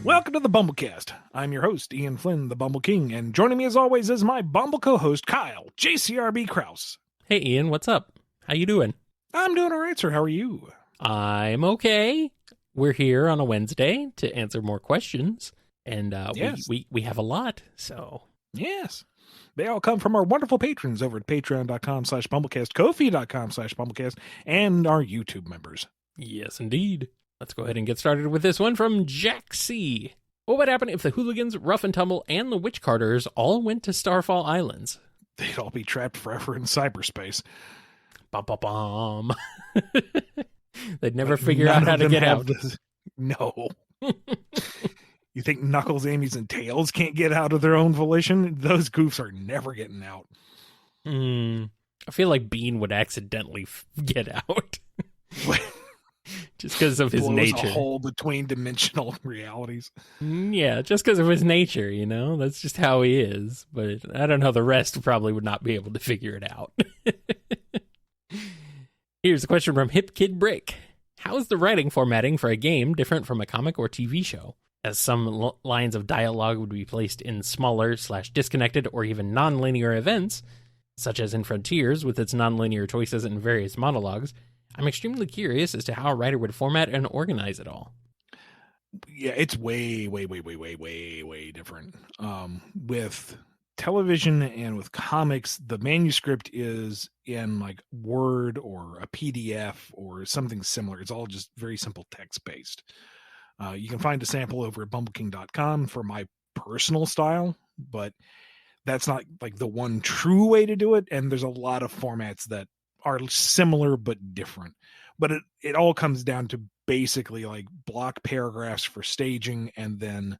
Welcome to the BumbleKast. I'm your host, Ian Flynn, the Bumble King, and joining me as always is my Bumble co-host, Kyle, JCRB Krause. Hey, Ian, what's up? How you doing? I'm doing all right, sir. How are you? I'm okay. We're here on a Wednesday to answer more questions, and Yes. we have a lot, so... Yes. They all come from our wonderful patrons over at patreon.com/BumbleKast, Ko-fi.com/BumbleKast, and our YouTube members. Yes, indeed. Let's go ahead and get started with this one from Jack C. What would happen if the Hooligans, Rough and Tumble, and the Witch Carters all went to Starfall Islands? They'd all be trapped forever in cyberspace. Bum. They'd never figure out how to get out. No. You think Knuckles, Amy's, and Tails can't get out of their own volition? Those goofs are never getting out. I feel like Bean would accidentally get out. Just because of his Blows nature. A hole between dimensional realities. Yeah, just because of his nature, you know? That's just how he is. But I don't know, the rest probably would not be able to figure it out. Here's a question from Hip Kid Brick. How is the writing formatting for a game different from a comic or TV show? As some lines of dialogue would be placed in smaller/disconnected or even non-linear events, such as in Frontiers with its non-linear choices and various monologues, I'm extremely curious as to how a writer would format and organize it all. Yeah, it's way different. With television and with comics, the manuscript is in like Word or a PDF or something similar. It's all just very simple text-based. You can find a sample over at bumbleking.com for my personal style, but that's not like the one true way to do it. And there's a lot of formats that are similar but different. But it all comes down to basically like block paragraphs for staging and then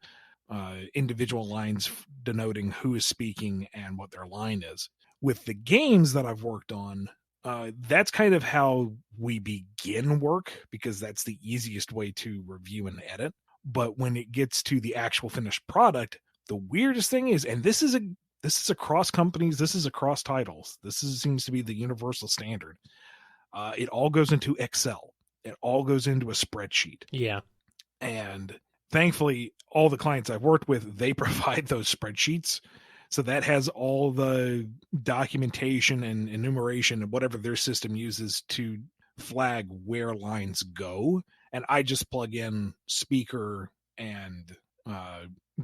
individual lines denoting who is speaking and what their line is. With the games that I've worked on, that's kind of how we begin work because that's the easiest way to review and edit. But when it gets to the actual finished product, the weirdest thing is, and this is across companies, this is across titles, seems to be the universal standard. It all goes into Excel. It all goes into a spreadsheet. Yeah. And thankfully, all the clients I've worked with, they provide those spreadsheets. So that has all the documentation and enumeration and whatever their system uses to flag where lines go. And I just plug in speaker and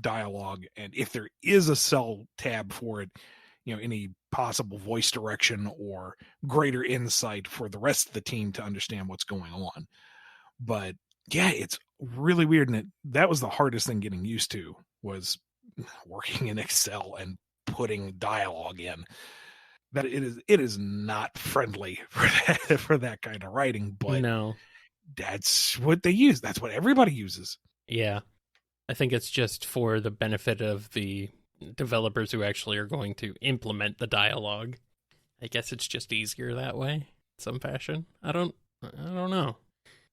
dialogue. And if there is a cell tab for it, you know, any possible voice direction or greater insight for the rest of the team to understand what's going on. But yeah, it's really weird. And that was the hardest thing getting used to, was working in Excel and putting dialogue in. That it is not friendly for that kind of writing, but no, that's what they use. That's what everybody uses. Yeah. I think it's just for the benefit of the developers who actually are going to implement the dialogue. I guess it's just easier that way, in some fashion. I don't know.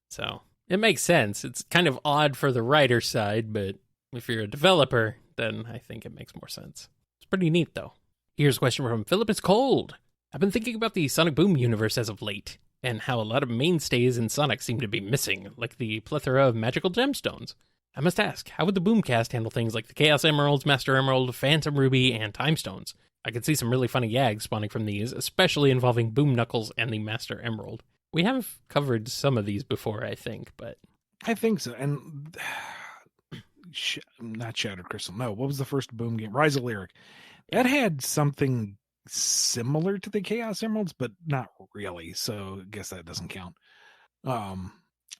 So it makes sense. It's kind of odd for the writer side, but if you're a developer, then I think it makes more sense. It's pretty neat, though. Here's a question from Philip It's Cold. I've been thinking about the Sonic Boom universe as of late, and how a lot of mainstays in Sonic seem to be missing, like the plethora of magical gemstones. I must ask, how would the BoomKast handle things like the Chaos Emeralds, Master Emerald, Phantom Ruby, and Time Stones? I could see some really funny gags spawning from these, especially involving Boom Knuckles and the Master Emerald. We have covered some of these before, I think, but... I think so, and... not Shattered Crystal, no. What was the first Boom game? Rise of Lyric. That had something similar to the Chaos Emeralds, but not really, so I guess that doesn't count.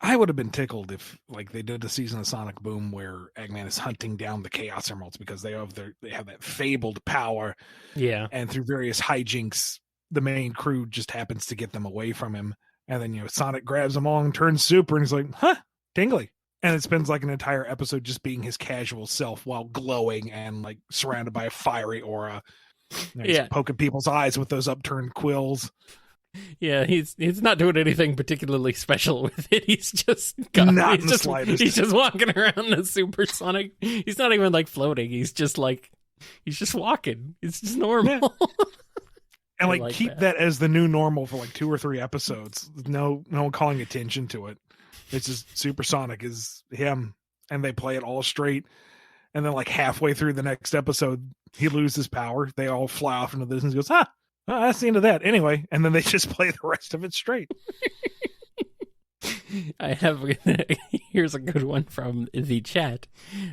I would have been tickled if, like, they did a season of Sonic Boom where Eggman is hunting down the Chaos Emeralds because they have that fabled power. Yeah. And through various hijinks, the main crew just happens to get them away from him. And then, you know, Sonic grabs them all and turns super, and he's like, huh, tingly. And it spends like an entire episode just being his casual self while glowing and like surrounded by a fiery aura. You know, he's poking people's eyes with those upturned quills. Yeah, he's not doing anything particularly special with it. He's just slightest. He's just walking around the supersonic. He's not even like floating. He's just walking. It's just normal. And like keep that as the new normal for like 2 or 3 episodes. No one calling attention to it. It's just Supersonic is him and they play it all straight. And then like halfway through the next episode, he loses power. They all fly off into this and he goes, oh, that's the end of that. Anyway, and then they just play the rest of it straight. Here's a good one from the chat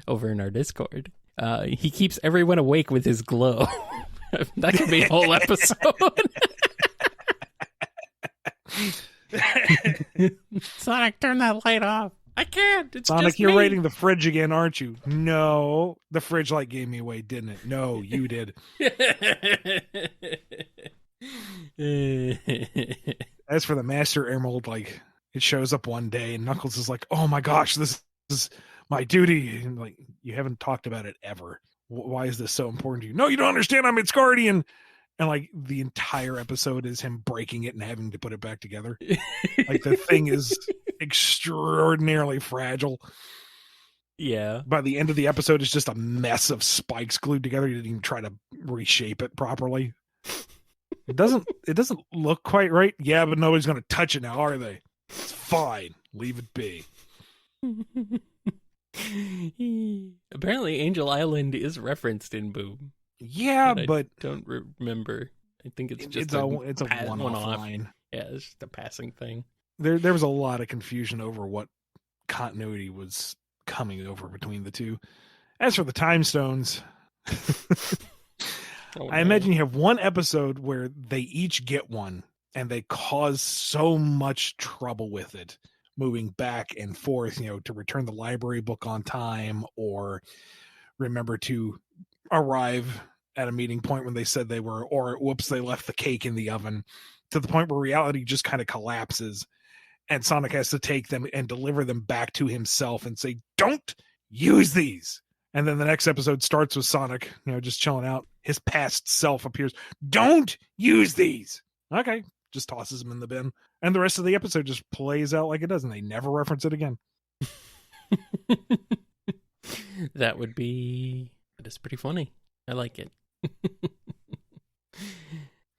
over in our Discord. He keeps everyone awake with his glow. That could be a whole episode. Sonic, turn that light off. I can't. It's Sonic, just you're me. raiding the fridge again, aren't you? No, the fridge light gave me away, didn't it? No, you did. As for the Master Emerald, like it shows up one day, and Knuckles is like, "Oh my gosh, this is my duty." And like, you haven't talked about it ever. Why is this so important to you? No, you don't understand. I'm its guardian. And like the entire episode is him breaking it and having to put it back together. Like the thing is extraordinarily fragile. Yeah. By the end of the episode, it's just a mess of spikes glued together. He didn't even try to reshape it properly. It doesn't look quite right. Yeah, but nobody's going to touch it now, are they? It's fine. Leave it be. Apparently, Angel Island is referenced in Boom. Yeah, but I don't remember. I think it's just a one-off line. Yeah, it's just a passing thing. There was a lot of confusion over what continuity was coming over between the two. As for the time stones, I imagine you have one episode where they each get one and they cause so much trouble with it, moving back and forth, to return the library book on time or remember to arrive at a meeting point when they said they were, or whoops, they left the cake in the oven, to the point where reality just kind of collapses and Sonic has to take them and deliver them back to himself and say, don't use these. And then the next episode starts with Sonic, just chilling out. His past self appears. Don't use these. Okay. Just tosses them in the bin. And the rest of the episode just plays out like it does, and they never reference it again. That is pretty funny. I like it.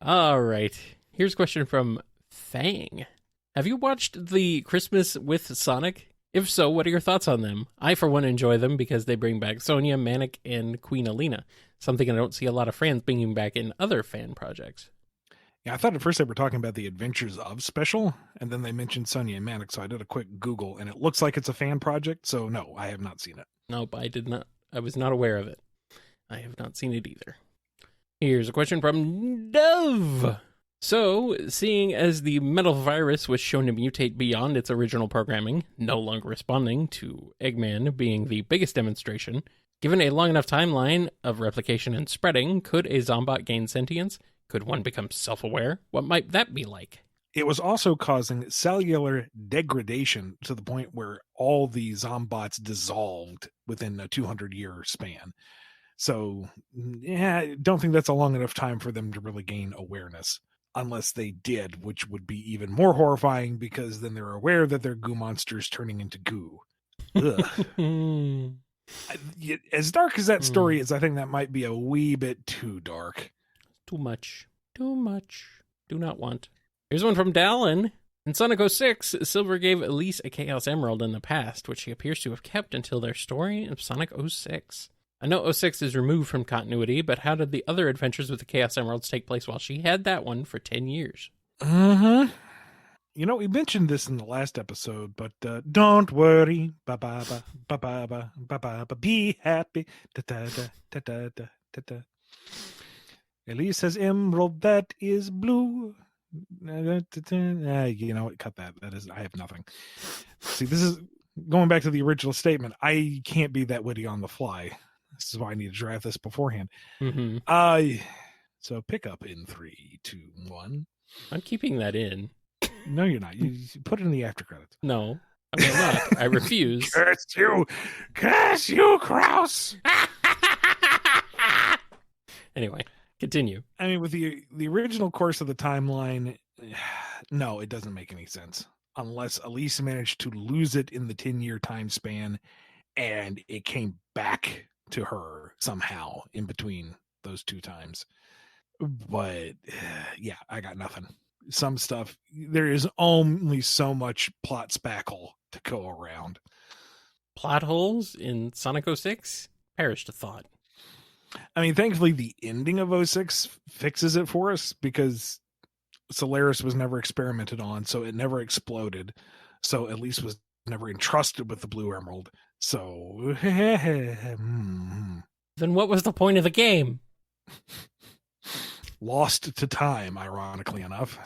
All right. Here's a question from Fang. Have you watched the Christmas with Sonic? If so, what are your thoughts on them? I, for one, enjoy them because they bring back Sonia, Manic, and Queen Alina, something I don't see a lot of fans bringing back in other fan projects. Yeah, I thought at first they were talking about the Adventures of special, and then they mentioned Sonia and Manic, so I did a quick Google, and it looks like it's a fan project, so no, I have not seen it. Nope, I did not. I was not aware of it. I have not seen it either. Here's a question from Dove. So, seeing as the metal virus was shown to mutate beyond its original programming, no longer responding to Eggman being the biggest demonstration, given a long enough timeline of replication and spreading, could a Zombot gain sentience? Could one become self-aware? What might that be like? It was also causing cellular degradation to the point where all the Zombots dissolved within a 200-year span. So, yeah, I don't think that's a long enough time for them to really gain awareness. Unless they did, which would be even more horrifying because then they're aware that they're goo monsters turning into goo. As dark as that story is, I think that might be a wee bit too dark. Too much. Too much. Do not want. Here's one from Dallin. In Sonic 06, Silver gave Elise a Chaos Emerald in the past, which she appears to have kept until their story of Sonic 06. I know 06 is removed from continuity, but how did the other adventures with the Chaos Emeralds take place while she had that one for 10 years? Mm-hmm. We mentioned this in the last episode, but don't worry. Ba-ba-ba, ba-ba-ba, ba-ba-ba, be happy. Da-da-da-da-da-da-da. Elise has emerald that is blue. Cut that. I have nothing. See, this is going back to the original statement. I can't be that witty on the fly. This is why I need to draft this beforehand. Mm-hmm. So pick up in 3, 2, 1. I'm keeping that in. No, you're not. You put it in the after credits. No, I will not. I refuse. Curse you, Kraus. Anyway, continue. I mean, with the original course of the timeline, no, it doesn't make any sense. Unless Elise managed to lose it in the 10-year time span and it came back to her somehow in between those two times. But yeah, I got nothing. Some stuff, there is only so much plot spackle to go around. plot holes in Sonic 06? Perish to thought. I mean, thankfully, the ending of 06 fixes it for us because Solaris was never experimented on, so it never exploded. So at least was never entrusted with the Blue Emerald. So, Then what was the point of the game? Lost to time, ironically enough.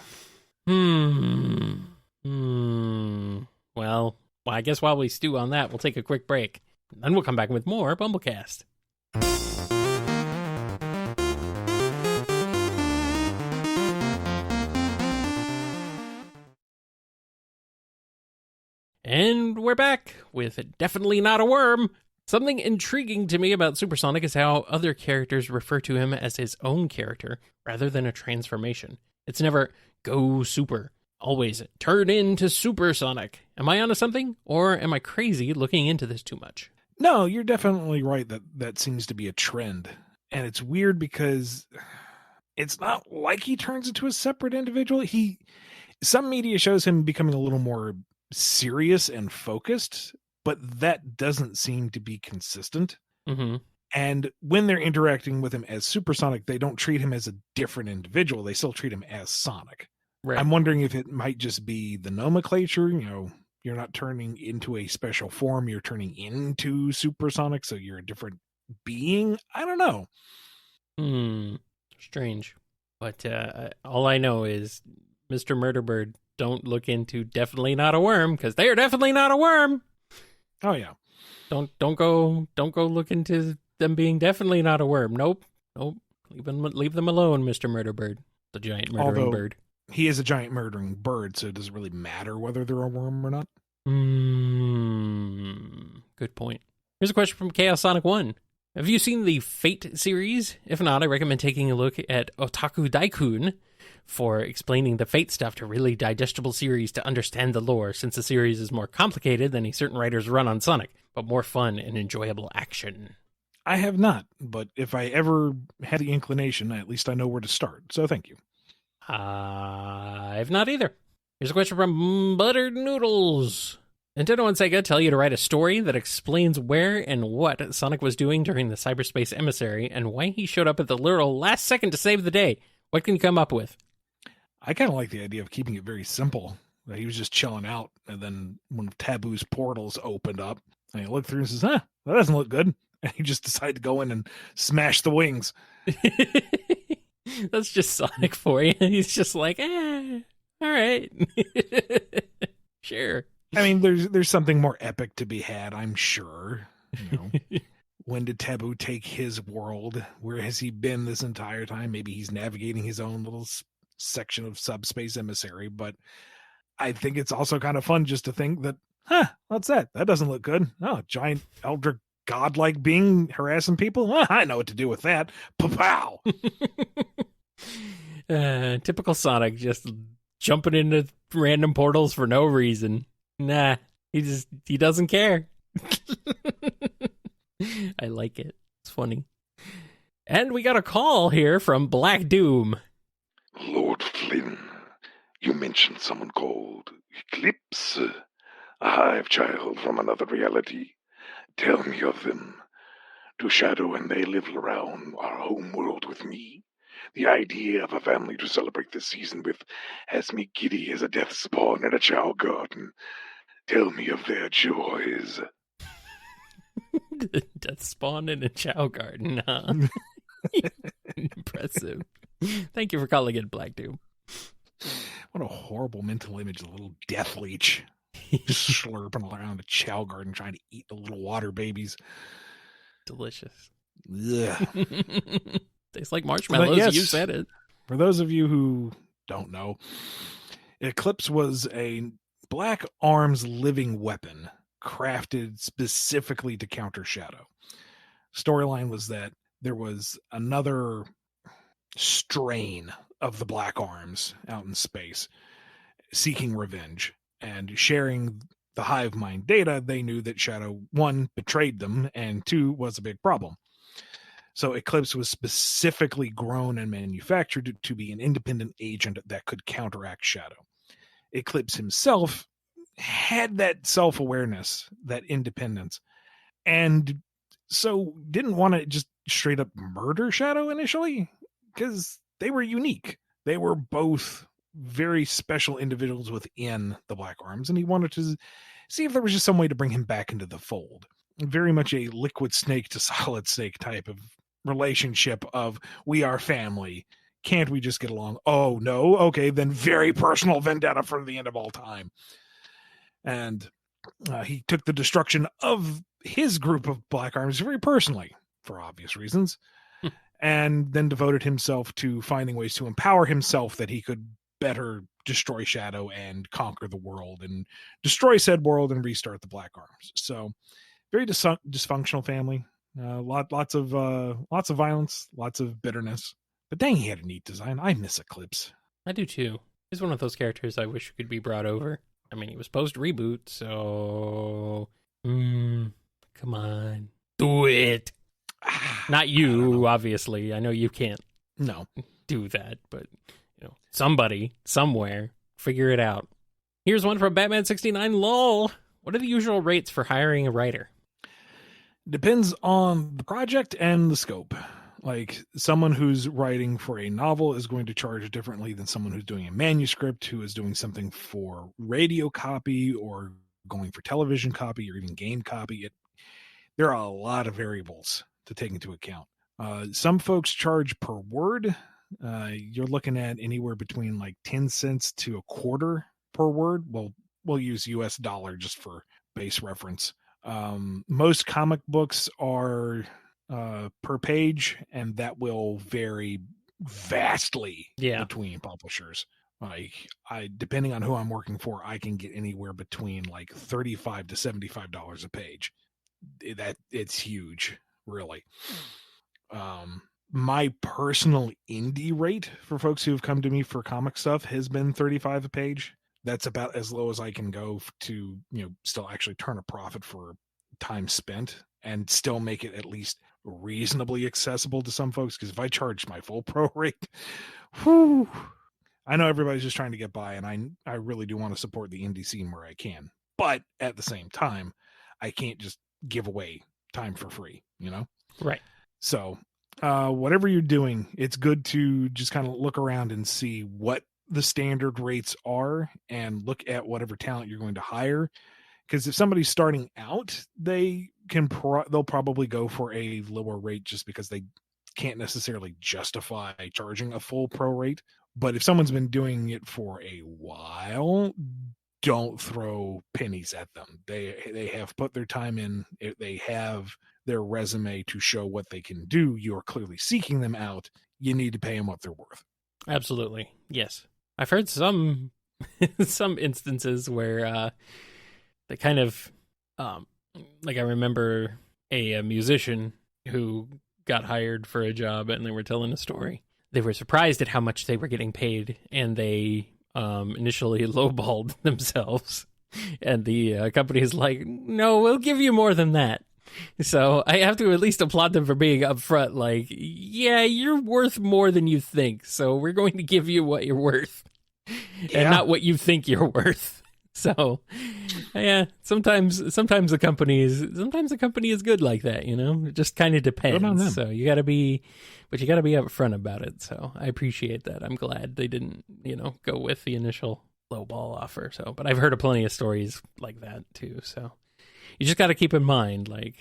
Well, I guess while we stew on that, we'll take a quick break. Then we'll come back with more BumbleKast. And we're back with Definitely Not a Worm. Something intriguing to me about Supersonic is how other characters refer to him as his own character rather than a transformation. It's never go super, always turn into Supersonic. Am I onto something, or am I crazy looking into this too much? No, you're definitely right that seems to be a trend. And it's weird because it's not like he turns into a separate individual. Some media shows him becoming a little more serious and focused, but that doesn't seem to be consistent. Mm-hmm. And when they're interacting with him as Supersonic, they don't treat him as a different individual. They still treat him as Sonic. Right. I'm wondering if it might just be the nomenclature. You're not turning into a special form. You're turning into Supersonic, so you're a different being. I don't know. Strange. But all I know is Mr. Murderbird, don't look into Definitely Not a Worm, because they are definitely not a worm. Oh yeah. Don't go look into them being definitely not a worm. Nope. Leave them alone, Mr. Murderbird, the giant murdering bird. He is a giant murdering bird, so it doesn't really matter whether they're a worm or not. Good point. Here's a question from Chaos Sonic 1. Have you seen the Fate series? If not, I recommend taking a look at Otaku Daikun for explaining the Fate stuff to really digestible series to understand the lore, since the series is more complicated than a certain writer's run on Sonic, but more fun and enjoyable action. I have not, but if I ever had the inclination, at least I know where to start, so thank you. I've not either. Here's a question from Buttered Noodles. Nintendo and Sega tell you to write a story that explains where and what Sonic was doing during the cyberspace emissary and why he showed up at the literal last second to save the day. What can you come up with? I kind of like the idea of keeping it very simple. He was just chilling out, and then one of Taboo's portals opened up, and he looked through and says, that doesn't look good. And he just decided to go in and smash the wings. That's just Sonic for you. He's just like, all right. Sure. I mean, there's something more epic to be had, I'm sure. When did Taboo take his world? Where has he been this entire time? Maybe he's navigating his own little section of subspace emissary, but I think it's also kind of fun just to think that, what's that? That doesn't look good. Oh, giant elder godlike being harassing people? I know what to do with that. Pow! Typical Sonic, just jumping into random portals for no reason. Nah, he doesn't care. I like it. It's funny. And we got a call here from Black Doom. Lord Flynn, you mentioned someone called Eclipse, a hive child from another reality. Tell me of them. Do Shadow and they live around our home world with me? The idea of a family to celebrate this season with has me giddy as a death spawn in a chow garden. Tell me of their joys. Death spawn in a chow garden, huh? Impressive. Thank you for calling it Black Doom. What a horrible mental image, a little death leech. Just slurping around a chow garden trying to eat the little water babies. Delicious. Ugh. Tastes like marshmallows. Yes, you said it. For those of you who don't know, Eclipse was a Black Arms living weapon crafted specifically to counter Shadow. Storyline was that there was another strain of the Black Arms out in space seeking revenge and sharing the hive mind data. They knew that Shadow 1 betrayed them and 2 was a big problem. So Eclipse was specifically grown and manufactured to be an independent agent that could counteract Shadow. Eclipse himself had that self-awareness, that independence, and so didn't want to just straight up murder Shadow initially, because they were unique. They were both very special individuals within the Black Arms, and he wanted to see if there was just some way to bring him back into the fold. Very much a liquid snake to solid snake type of relationship of, we are family. Can't we just get along? Oh, no? Okay, then very personal vendetta for the end of all time. And he took the destruction of his group of Black Arms very personally, for obvious reasons, and then devoted himself to finding ways to empower himself that he could better destroy Shadow and conquer the world and destroy said world and restart the Black Arms. So very dysfunctional family. Lots of violence, lots of bitterness. But dang, he had a neat design. I miss Eclipse. I do too. He's one of those characters I wish could be brought over. I mean, he was post-reboot, so... come on. Do it! Not you, obviously. I know you can't do that, but, somebody, somewhere, figure it out. Here's one from Batman69 LOL. What are the usual rates for hiring a writer? Depends on the project and the scope. Like, someone who's writing for a novel is going to charge differently than someone who's doing a manuscript, who is doing something for radio copy or going for television copy or even game copy. There are a lot of variables to take into account. Some folks charge per word. You're looking at anywhere between like 10 cents to a quarter per word. Well, we'll use US dollar just for base reference. Most comic books are per page, and that will vary vastly between publishers. Like, depending on who I'm working for, I can get anywhere between like $35 to $75 a page. It's huge, really. My personal indie rate for folks who have come to me for comic stuff has been $35 a page. That's about as low as I can go to, still actually turn a profit for time spent and still make it at least reasonably accessible to some folks. Because if I charge my full pro rate, whew, I know everybody's just trying to get by, and I really do want to support the indie scene where I can. But at the same time, I can't just give away time for free, Right. So whatever you're doing, it's good to just kind of look around and see what the standard rates are and look at whatever talent you're going to hire. Because if somebody's starting out, they'll probably go for a lower rate just because they can't necessarily justify charging a full pro rate. But if someone's been doing it for a while, don't throw pennies at them. They have put their time in. They have their resume to show what they can do. You're clearly seeking them out. You need to pay them what they're worth. Absolutely. Yes. I've heard some instances where they kind of like, I remember a musician who got hired for a job, and they were telling a story. They were surprised at how much they were getting paid, and they initially lowballed themselves. And the company is like, no, we'll give you more than that. So I have to at least applaud them for being upfront, like, yeah, you're worth more than you think, so we're going to give you what you're worth, and not what you think you're worth. So, yeah, sometimes the company is good like that, It just kind of depends. So you got to be upfront about it. So I appreciate that. I'm glad they didn't, go with the initial lowball offer. So, but I've heard of plenty of stories like that too. So you just got to keep in mind, like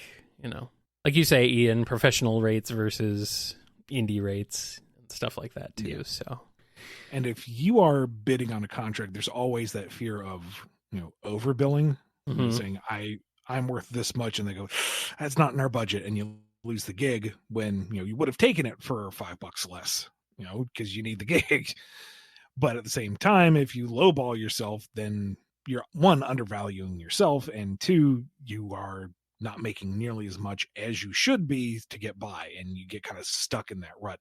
you say, Ian, professional rates versus indie rates and stuff like that too. Yeah. So. And if you are bidding on a contract, there's always that fear of, overbilling, saying I'm worth this much, and they go, that's not in our budget, and you lose the gig when, you would have taken it for $5 less, because you need the gig. But at the same time, if you lowball yourself, then you're, one, undervaluing yourself, and two, you are not making nearly as much as you should be to get by, and you get kind of stuck in that rut.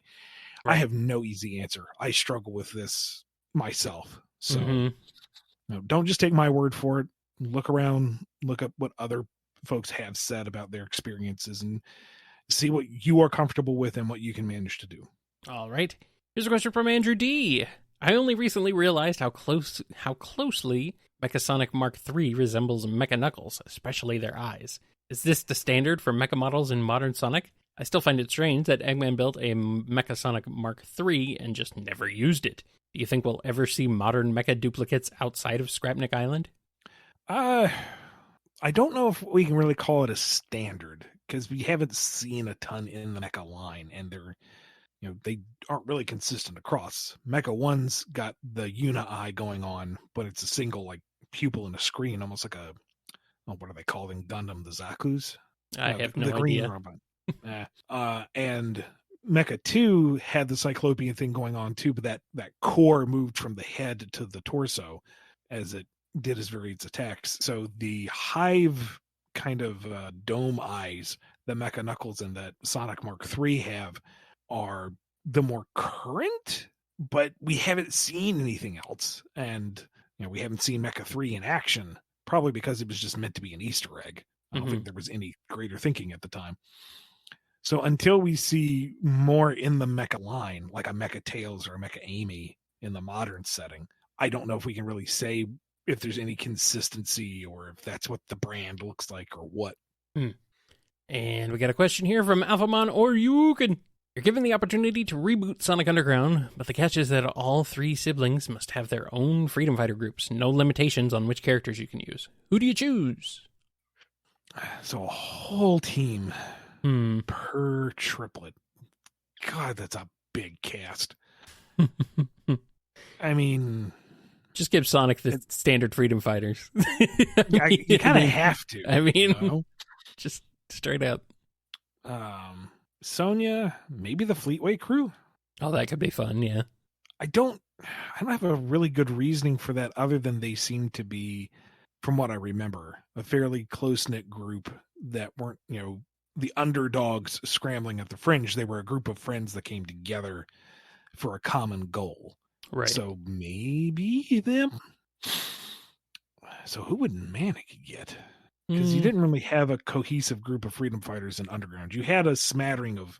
Right. I have no easy answer. I struggle with this myself. So don't just take my word for it. Look around, look up what other folks have said about their experiences, and see what you are comfortable with and what you can manage to do. All right. Here's a question from Andrew D. I only recently realized how closely Mechasonic Mark III resembles Mecha Knuckles, especially their eyes. Is this the standard for mecha models in modern Sonic? I still find it strange that Eggman built a Mechasonic Mark III and just never used it. Do you think we'll ever see modern mecha duplicates outside of Scrapnik Island? I don't know if we can really call it a standard, because we haven't seen a ton in the mecha line, and they aren't really consistent across. Mecha 1's got the Una eye going on, but it's a single like pupil in a screen, almost like what are they called in Gundam? The Zaku's? I have no the green idea. robot. And Mecha 2 had the Cyclopean thing going on too, but that core moved from the head to the torso as it did his various attacks. So the hive kind of dome eyes that Mecha Knuckles and that Sonic Mark III have are the more current, but we haven't seen anything else. And we haven't seen Mecha 3 in action, probably because it was just meant to be an Easter egg. I don't think there was any greater thinking at the time. So until we see more in the mecha line, like a Mecha Tails or a Mecha Amy in the modern setting, I don't know if we can really say if there's any consistency or if that's what the brand looks like or what. And we got a question here from Alphamon or Yukin. You're given the opportunity to reboot Sonic Underground, but the catch is that all 3 siblings must have their own Freedom Fighter groups. No limitations on which characters you can use. Who do you choose? So a whole team per triplet. God, that's a big cast. I mean, just give Sonic the standard Freedom Fighters. You kind of have to. I mean, just straight up. Sonya, maybe the Fleetway crew. Oh, that could be fun. Yeah. I don't have a really good reasoning for that other than they seem to be, from what I remember, a fairly close-knit group that weren't, the underdogs scrambling at the fringe. They were a group of friends that came together for a common goal. Right. So maybe them. So who would Manic get? Because you didn't really have a cohesive group of freedom fighters in Underground. You had a smattering of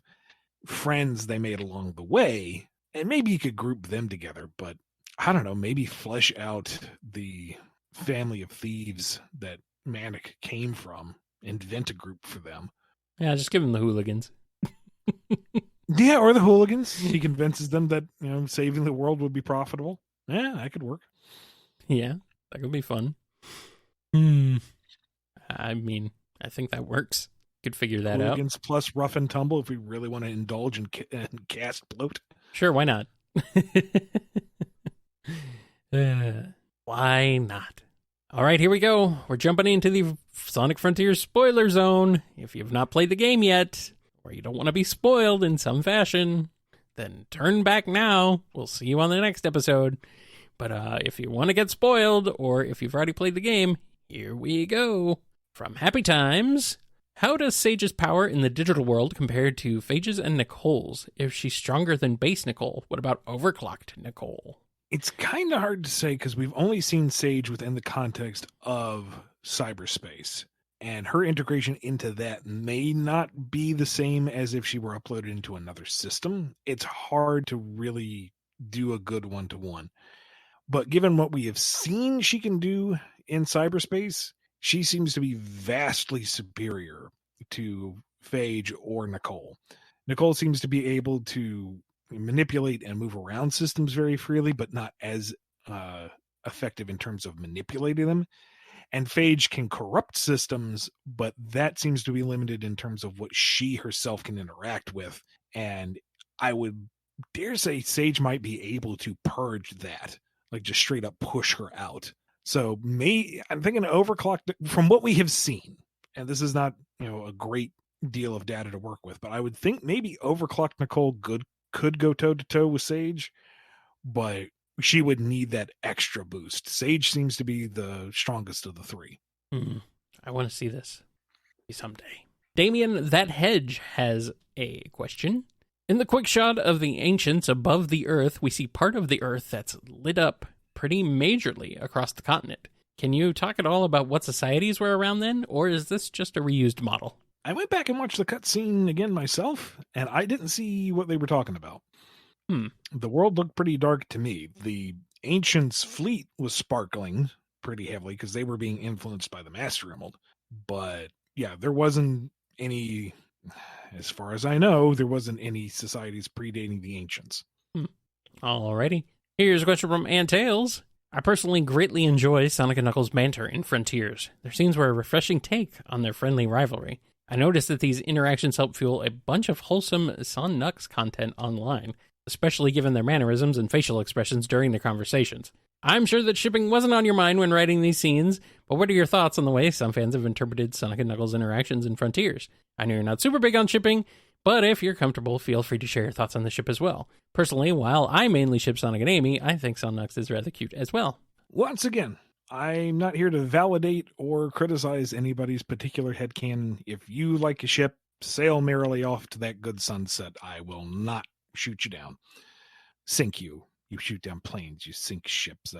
friends they made along the way, and maybe you could group them together, but I don't know, maybe flesh out the family of thieves that Manic came from, invent a group for them. Yeah, just give them the hooligans. Yeah, or the hooligans. He convinces them that, saving the world would be profitable. Yeah, that could work. Yeah, that could be fun. I mean, I think that works. Could figure that out. Hooligans plus Rough and Tumble if we really want to indulge and cast bloat. Sure, why not? Why not? All right, here we go. We're jumping into the Sonic Frontiers spoiler zone. If you've not played the game yet, or you don't want to be spoiled in some fashion, then turn back now. We'll see you on the next episode. But if you want to get spoiled, or if you've already played the game, here we go. From Happy Times, how does Sage's power in the digital world compare to Phage's and Nicole's? If she's stronger than base Nicole, what about overclocked Nicole? It's kind of hard to say because we've only seen Sage within the context of cyberspace. And her integration into that may not be the same as if she were uploaded into another system. It's hard to really do a good one-to-one. But given what we have seen she can do in cyberspace, she seems to be vastly superior to Phage or Nicole. Nicole seems to be able to manipulate and move around systems very freely, but not as effective in terms of manipulating them. And Phage can corrupt systems, but that seems to be limited in terms of what she herself can interact with. And I would dare say Sage might be able to purge that, like just straight up push her out. So I'm thinking overclocked from what we have seen, and this is not a great deal of data to work with, but I would think maybe overclocked Nicole could go toe to toe with Sage, but she would need that extra boost. Sage seems to be the strongest of the three. I want to see this someday. Damien, that hedge has a question. In the quick shot of the ancients above the Earth, we see part of the Earth that's lit up pretty majorly across the continent. Can you talk at all about what societies were around then, or is this just a reused model? I went back and watched the cutscene again myself, and I didn't see what they were talking about. The world looked pretty dark to me. The Ancients' fleet was sparkling pretty heavily because they were being influenced by the Master Emerald. But yeah, there wasn't any, as far as I know, there wasn't any societies predating the Ancients. Alrighty. Here's a question from Ann Tails. I personally greatly enjoy Sonic and Knuckles' banter in Frontiers. Their scenes were a refreshing take on their friendly rivalry. I noticed that these interactions help fuel a bunch of wholesome Son Nux content online, especially given their mannerisms and facial expressions during their conversations. I'm sure that shipping wasn't on your mind when writing these scenes, but what are your thoughts on the way some fans have interpreted Sonic and Knuckles' interactions in Frontiers? I know you're not super big on shipping, but if you're comfortable, feel free to share your thoughts on the ship as well. Personally, while I mainly ship Sonic and Amy, I think Son Nux is rather cute as well. Once again, I'm not here to validate or criticize anybody's particular headcanon. If you like a ship, sail merrily off to that good sunset. I will not shoot you down. Sink you. You shoot down planes, you sink ships.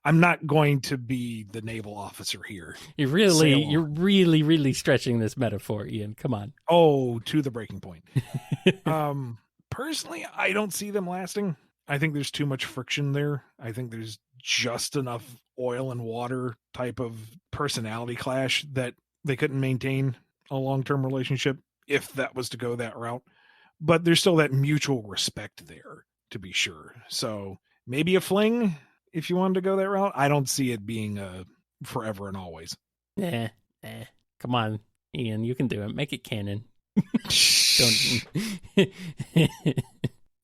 I'm not going to be the naval officer here. You're really stretching this metaphor, Ian. Come on. Oh, to the breaking point. Personally, I don't see them lasting. I think there's too much friction there. I think there's just enough oil and water type of personality clash that they couldn't maintain a long-term relationship if that was to go that route. But there's still that mutual respect there, to be sure. So maybe a fling if you wanted to go that route. I don't see it being forever and always. Come on, Ian, you can do it. Make it canon.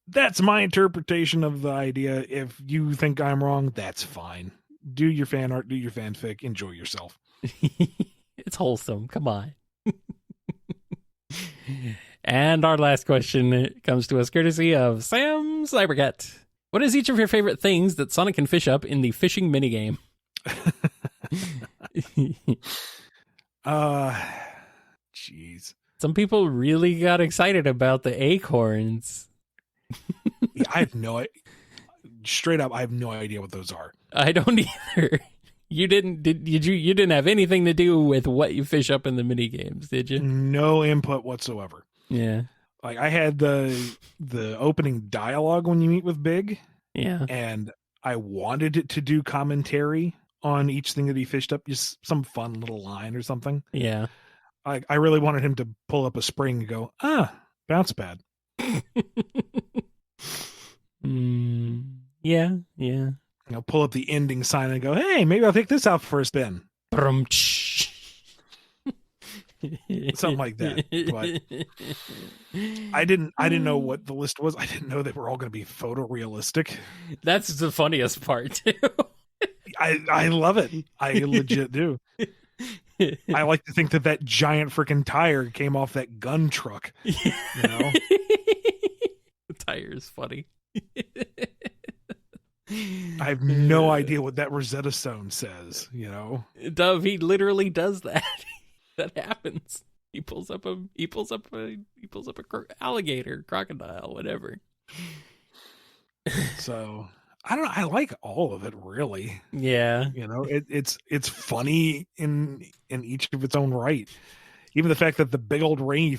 That's my interpretation of the idea. If you think I'm wrong, that's fine. Do your fan art, do your fanfic, enjoy yourself. It's wholesome. Come on. And our last question comes to us courtesy of Sam Cybercat. What is each of your favorite things that Sonic can fish up in the fishing minigame? Jeez. Some people really got excited about the acorns. Yeah, I have no idea. Straight up, I have no idea what those are. I don't either. You didn't have anything to do with what you fish up in the minigames, did you? No input whatsoever. Yeah. Like I had the opening dialogue when you meet with Big. Yeah. And I wanted it to do commentary on each thing that he fished up, just some fun little line or something. Yeah. I really wanted him to pull up a spring and go, bounce pad. Yeah. Pull up the ending sign and go, hey, maybe I'll take this out for a spin. Something like that. But I didn't know what the list was. I didn't know they were all going to be photorealistic. That's the funniest part too. I love it. I legit do. I like to think that giant freaking tire came off that gun truck. You know? The tire is funny. I have no idea what that Rosetta Stone says, you know? Dove, he literally does that. That happens. He pulls up a alligator, crocodile, whatever. So I don't know. I like all of it, really. Yeah. You know, it's funny in each of its own right. Even the fact that the big old ring he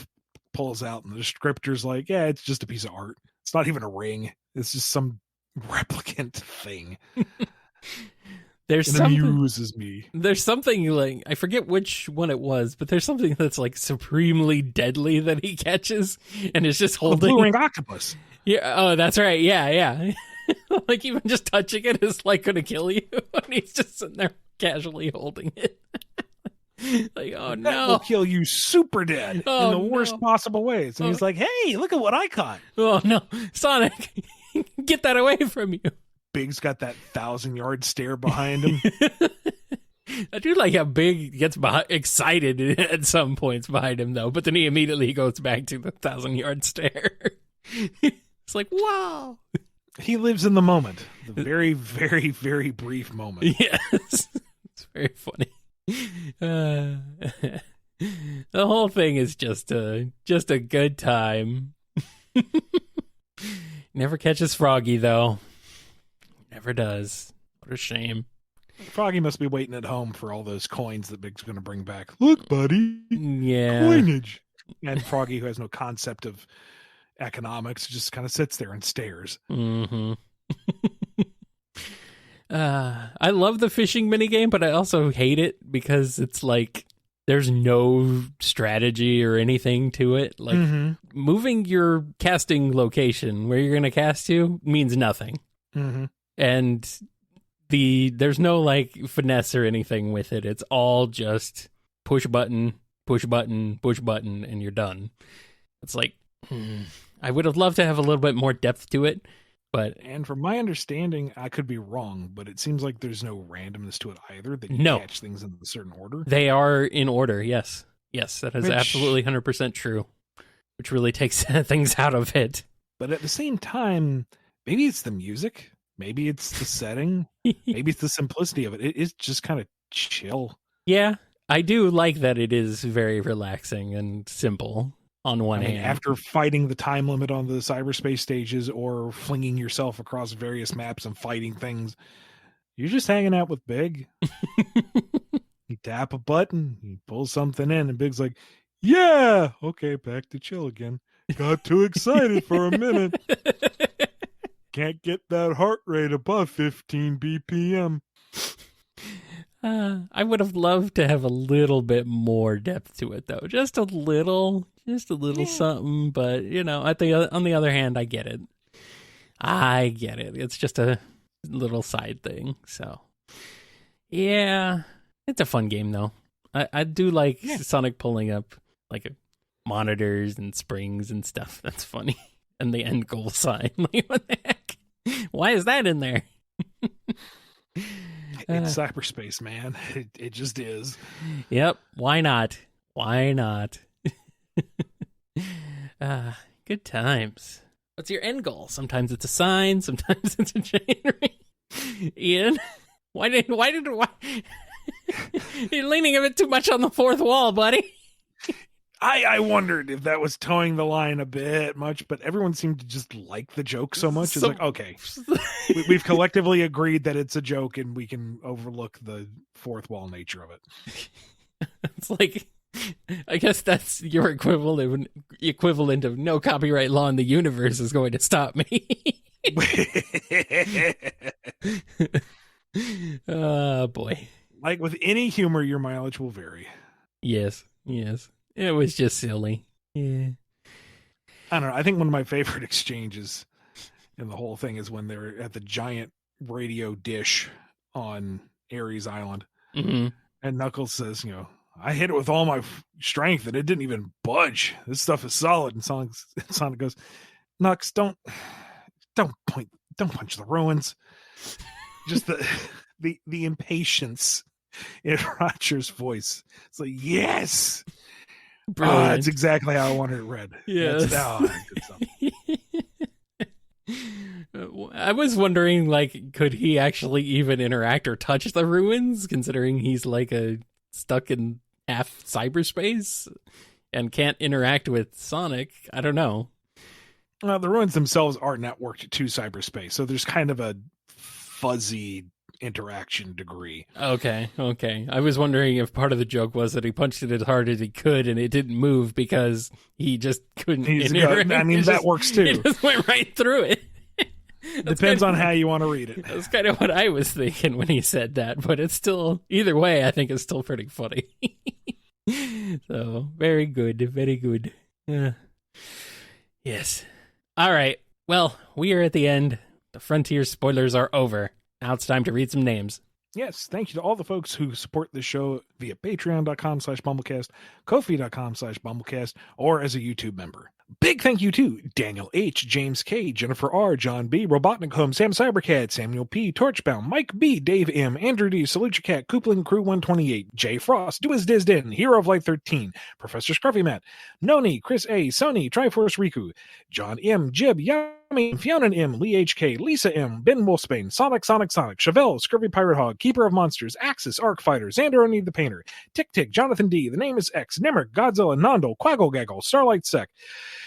pulls out and the descriptor's like, yeah, it's just a piece of art. It's not even a ring. It's just some replicant thing. There's it something amuses me. There's something like, I forget which one it was, but there's something that's like supremely deadly that he catches and is just holding. Blue ring octopus. Yeah. Oh, that's right. Yeah. Like even just touching it is like going to kill you, and he's just sitting there casually holding it. Like, oh no, that will kill you super dead in the worst possible ways. And he's like, hey, look at what I caught. Oh no, Sonic, get that away from you. Big's got that 1,000-yard stare behind him. I do like how Big gets excited at some points behind him, though, but then he immediately goes back to the 1,000-yard stare. It's like, wow. He lives in the moment. The very, very, very brief moment. Yes. It's very funny. The whole thing is just a good time. Never catches Froggy, though. Never does. What a shame. Froggy must be waiting at home for all those coins that Big's going to bring back. Look, buddy. Yeah. Coinage. And Froggy, who has no concept of economics. It just kind of sits there and stares. Mm-hmm. I love the fishing minigame, but I also hate it because it's like there's no strategy or anything to it. Like moving your casting location where you're going to cast to means nothing. And there's no like finesse or anything with it. It's all just push button, push button, push button, and you're done. It's like, I would have loved to have a little bit more depth to it. And from my understanding, I could be wrong, but it seems like there's no randomness to it either, that you catch things in a certain order. They are in order, yes. Yes, that is absolutely 100% true, which really takes things out of it. But at the same time, maybe it's the music, maybe it's the setting, maybe it's the simplicity of it. It is just kind of chill. Yeah, I do like that it is very relaxing and simple. On one hand, after fighting the time limit on the cyberspace stages or flinging yourself across various maps and fighting things, you're just hanging out with Big. You tap a button, you pull something in, and Big's like, yeah, okay, back to chill again. Got too excited for a minute. Can't get that heart rate above 15 BPM. I would have loved to have a little bit more depth to it, though. Just a little something. But, on the other hand, I get it. It's just a little side thing. So, yeah, it's a fun game, though. I do like Sonic pulling up like monitors and springs and stuff. That's funny. And the end goal sign. Like, what the heck? Why is that in there? It's cyberspace, man. It just is. Yep. Why not? Good times. What's your end goal? Sometimes it's a sign. Sometimes it's a chain. Ian, why? You're leaning a bit too much on the fourth wall, buddy. I wondered if that was towing the line a bit much, but everyone seemed to just like the joke so much. It's like, okay, we've collectively agreed that it's a joke and we can overlook the fourth wall nature of it. It's like, I guess that's your equivalent of no copyright law in the universe is going to stop me. Oh, boy. Like with any humor, your mileage will vary. Yes. It was just silly. Yeah. I don't know. I think one of my favorite exchanges in the whole thing is when they're at the giant radio dish on Ares Island. And Knuckles says, I hit it with all my strength and it didn't even budge. This stuff is solid. And Sonic goes, Knux, don't punch the ruins. Just the impatience in Roger's voice. It's like, yes. That's exactly how I wanted it read. Yes. Good stuff. I was wondering, like, could he actually even interact or touch the ruins, considering he's like stuck in half cyberspace and can't interact with Sonic? I don't know. Well, the ruins themselves are networked to cyberspace, so there's kind of a fuzzy interaction degree. Okay. I was wondering if part of the joke was that he punched it as hard as he could and it didn't move because he just couldn't interact. That works too. He just went right through it. Depends on how you want to read it. That's kind of what I was thinking when he said that, but it's still, either way, I think it's still pretty funny. So, very good. Yes. All right. Well, we are at the end. The Frontier spoilers are over. Now it's time to read some names. Yes, thank you to all the folks who support the show via patreon.com/BumbleKast, Ko-fi.com/BumbleKast, or as a YouTube member. Big thank you to Daniel H., James K., Jennifer R., John B., Robotnik Home, Sam Cybercat, Samuel P., Torchbound, Mike B., Dave M., Andrew D., Salucha Cat, Coupling Crew 128, Jay Frost, DoIsDizDin, Hero of Light 13, Professor Scruffy Matt, Noni, Chris A., Sony, Triforce Riku, John M., Jib, Yummy, Fiona M., Lee H.K., Lisa M., Ben Wolfsbane, Sonic, Chevelle, Scurvy Pirate Hog, Keeper of Monsters, Axis, Arc Fighter, Xander O'Neill the Painter, Tick Tick, Jonathan D., The Name is X, Nimmer, Godzilla, Nando, Quaggle Gaggle, Starlight Sec,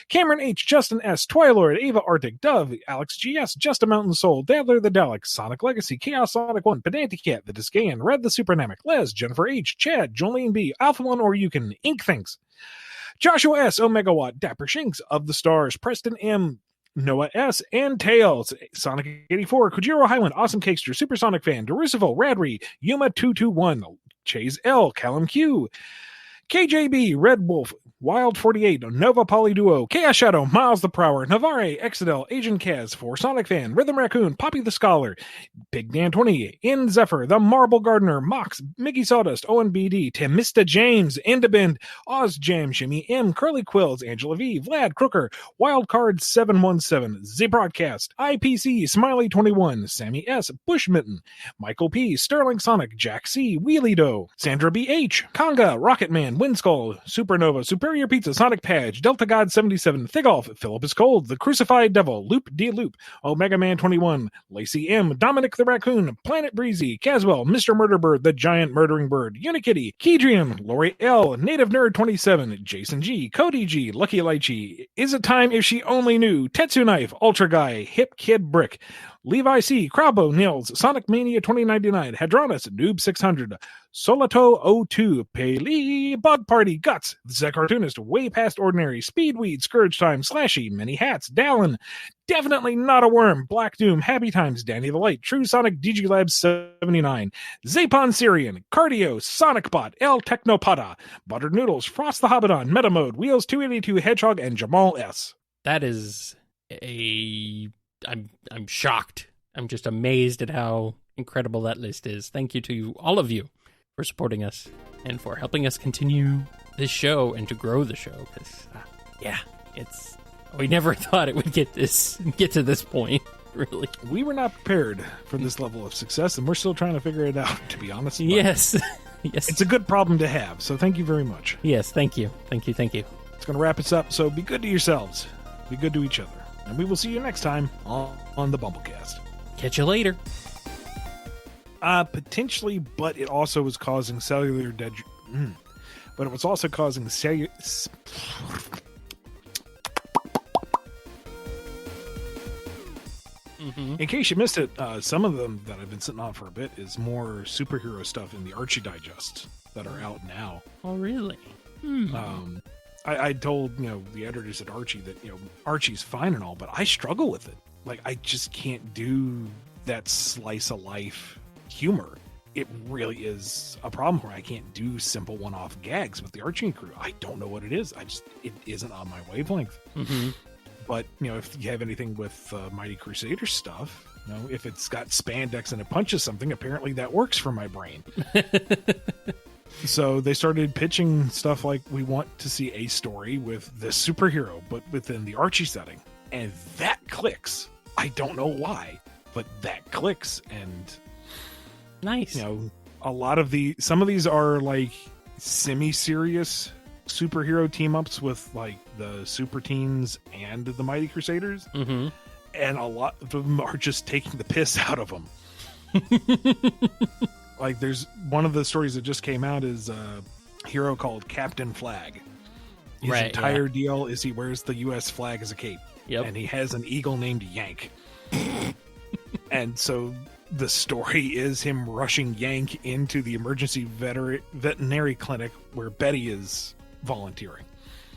Cameron H., Justin S., Twilord, Ava Arctic, Dove, Alex G.S., Just a Mountain Soul, Dadler the Dalek, Sonic Legacy, Chaos Sonic 1, Pedanticat, The Disgayan, Red the Supernamic, Les, Jennifer H., Chad, Jolene B., Alpha 1 or Yukon, Ink Thinks, Joshua S, Omega Watt, Dapper Shinks of the Stars, Preston M, Noah S, and Tails, Sonic 84, Kojiro Highland, Awesome Cakester, Supersonic Fan, Derusivo, Radry, Yuma 221, Chase L, Callum Q, KJB, Red Wolf, Wild 48, Nova Polyduo, Chaos Shadow, Miles the Prower, Navarre, Exidel, Agent Kaz, For Sonic Fan, Rhythm Raccoon, Poppy the Scholar, Big Dan 20, In Zephyr, The Marble Gardener, Mox, Mickey Sawdust, ONBD, Timista James, Indabend, Oz Jam, Shimmy M, Curly Quills, Angela V, Vlad Crooker, Wildcard 717, Z Broadcast, IPC, Smiley 21, Sammy S, Bushmitten, Michael P, Sterling Sonic, Jack C, Wheelie Doe, Sandra BH, Conga, Rocketman, Windskull, Supernova, Superior Pizza, Sonic Padge, Delta God 77, Thigolf, Philip is Cold, The Crucified Devil, Loop D Loop, Omega Man 21, Lacey M, Dominic the Raccoon, Planet Breezy, Caswell, Mr. Murderbird, The Giant Murdering Bird, Unikitty, Keydrian, Lori L, Native Nerd 27, Jason G, Cody G, Lucky Lychee, Is It Time If She Only Knew, Tetsu Knife, Ultra Guy, Hip Kid Brick, Levi C, Crowbo, Nils, Sonic Mania 2099, Hadronis, Noob 600, Solato 02, Paley, Bug Party, Guts, The Cartoonist, Way Past Ordinary, Speedweed, Scourge Time, Slashy, Many Hats, Dallin, Definitely Not a Worm, Black Doom, Happy Times, Danny the Light, True Sonic, DigiLab 79, Zapon Syrian, Cardio, Sonic Bot, El Technopada, Buttered Noodles, Frost the Hobbidon, Meta Mode, Wheels 282, Hedgehog, and Jamal S. That is I'm shocked. I'm just amazed at how incredible that list is. Thank you to all of you for supporting us and for helping us continue this show and to grow the show. Because, we never thought it would get to this point. Really, we were not prepared for this level of success, and we're still trying to figure it out. To be honest, yes, yes, it's a good problem to have. So thank you very much. Yes, thank you. It's going to wrap us up. So be good to yourselves, be good to each other. And we will see you next time on the BumbleKast. Catch you later. Potentially, but it also was causing cellular but it was also causing In case you missed it, some of them that I've been sitting on for a bit is more superhero stuff in the Archie digests that are out now. Oh, really? I told the editors at Archie that Archie's fine and all, but I struggle with it. Like, I just can't do that slice of life humor. It really is a problem where I can't do simple one-off gags with the Archie crew. I don't know what it is. It isn't on my wavelength. Mm-hmm. But if you have anything with Mighty Crusader stuff, if it's got spandex and it punches something, apparently that works for my brain. So they started pitching stuff like, we want to see a story with this superhero, but within the Archie setting. And that clicks. I don't know why, but that clicks. And nice. A lot of some of these are like semi-serious superhero team-ups with like the Super Teens and the Mighty Crusaders. Mm-hmm. And a lot of them are just taking the piss out of them. Like, there's one of the stories that just came out is a hero called Captain Flag. His entire deal is he wears the U.S. flag as a cape. Yep. And he has an eagle named Yank. And so the story is him rushing Yank into the emergency veterinary clinic where Betty is volunteering.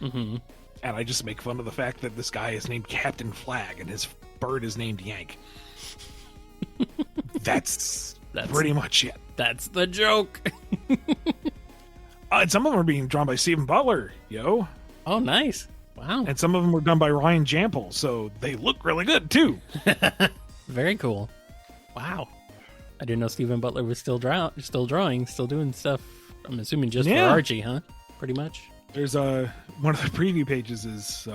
Mm-hmm. And I just make fun of the fact that this guy is named Captain Flag and his bird is named Yank. That's pretty much it. That's the joke. And some of them are being drawn by Stephen Butler, yo. Oh, nice. Wow. And some of them were done by Ryan Jample, so they look really good, too. Very cool. Wow. I didn't know Stephen Butler was still drawing, still doing stuff. I'm assuming just for Archie, huh? Pretty much. There's one of the preview pages is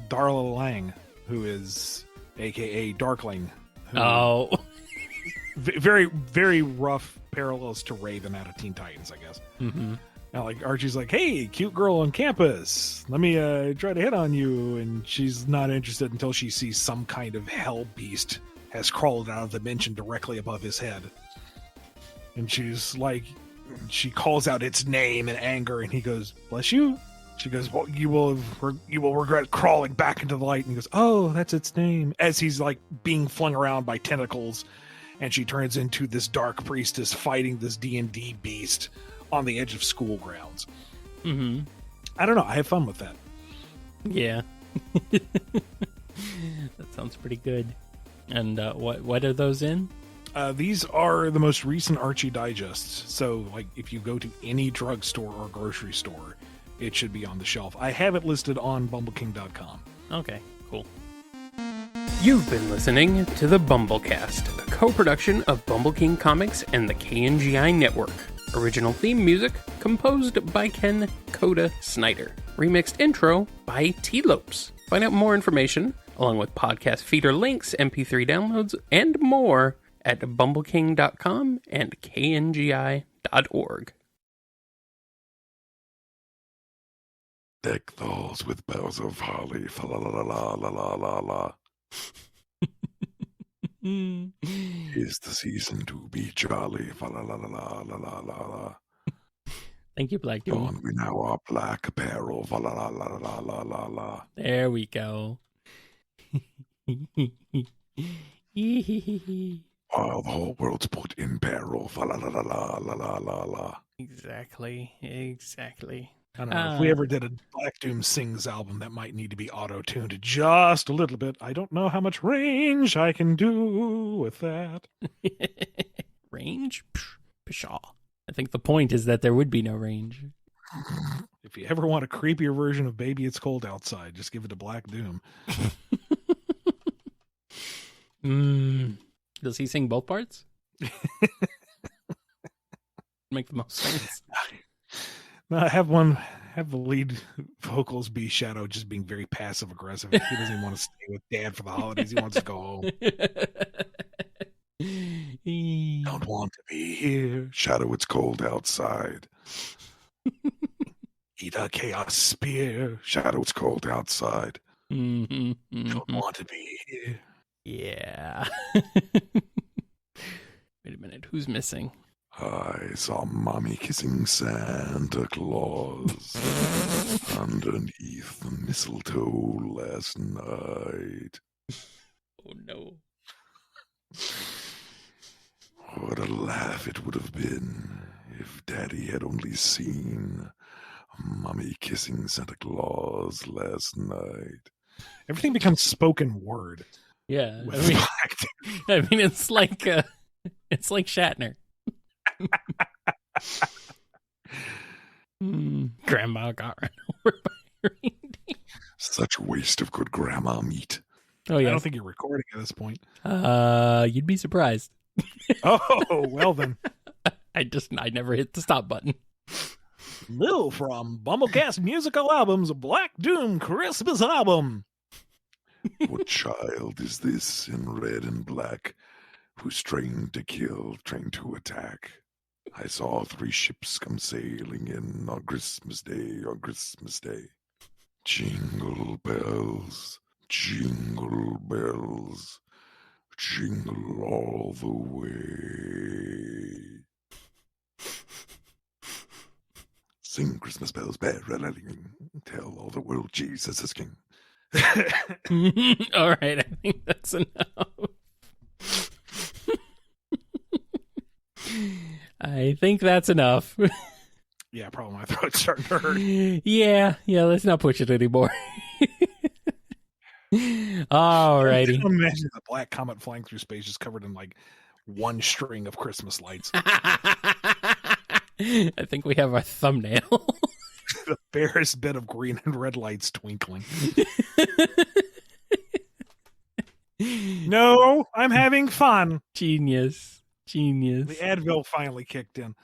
Darla Lang, who is a.k.a. Darkling. Oh. Very, very rough parallels to Raven out of Teen Titans, I guess. Mm-hmm. Now, like, Archie's like, hey, cute girl on campus, let me try to hit on you. And she's not interested until she sees some kind of hell beast has crawled out of the dimension directly above his head. And she's like, she calls out its name in anger, and he goes, bless you? She goes, well, you will regret crawling back into the light. And he goes, oh, that's its name. As he's like being flung around by tentacles, and she turns into this dark priestess fighting this D&D beast on the edge of school grounds. Mm-hmm. I don't know. I have fun with that. Yeah. That sounds pretty good. And what are those in? These are the most recent Archie digests. So, like, if you go to any drugstore or grocery store, it should be on the shelf. I have it listed on BumbleKing.com. Okay, cool. You've been listening to the BumbleKast, a co-production of Bumble King Comics and the KNGI Network. Original theme music composed by Ken Coda Snyder. Remixed intro by T-Lopes. Find out more information, along with podcast feeder links, MP3 downloads, and more at bumbleking.com and kngi.org. Deck the halls with boughs of holly, fa la la la la la la la. Is the season to be jolly, fa la la la la la la la la. Thank you, Black Doom. Don we now our black apparel, fa la la la la la la la. There we go. While the whole world's put in peril, fa la la la la la la la la. Exactly. I don't know. If we ever did a Black Doom Sings album, that might need to be auto-tuned just a little bit. I don't know how much range I can do with that. Range? Pshaw. I think the point is that there would be no range. If you ever want a creepier version of Baby It's Cold Outside, just give it to Black Doom. Does he sing both parts? Make the most sense. No, have the lead vocals be Shadow just being very passive aggressive. He doesn't even want to stay with Dad for the holidays. He wants to go home. Don't want to be here. Shadow, it's cold outside. Eat a chaos spear. Shadow, it's cold outside. Don't want to be here. Yeah. Wait a minute, who's missing? I saw Mommy kissing Santa Claus underneath the mistletoe last night. Oh no. What a laugh it would have been if Daddy had only seen Mommy kissing Santa Claus last night. Everything becomes spoken word. Yeah, with Black Doom. I mean, it's like Shatner. Grandma got run over by a reindeer. Such a waste of good grandma meat. Oh yeah, I don't think you're recording at this point. You'd be surprised. Oh, well then. I never hit the stop button. Lil from BumbleKast Musical Albums Black Doom Christmas Album. What child is this in red and black, who's trained to kill, trained to attack? I saw 3 ships come sailing in on Christmas Day, Jingle bells, jingle bells, jingle all the way. Sing Christmas bells, barreling, tell all the world Jesus is king. All right, I think that's enough. I think that's enough. Yeah, probably my throat's starting to hurt. Yeah, let's not push it anymore. Alrighty. Imagine the black comet flying through space just covered in like one string of Christmas lights. I think we have our thumbnail. The barest bit of green and red lights twinkling. No, I'm having fun. Genius. The Advil finally kicked in.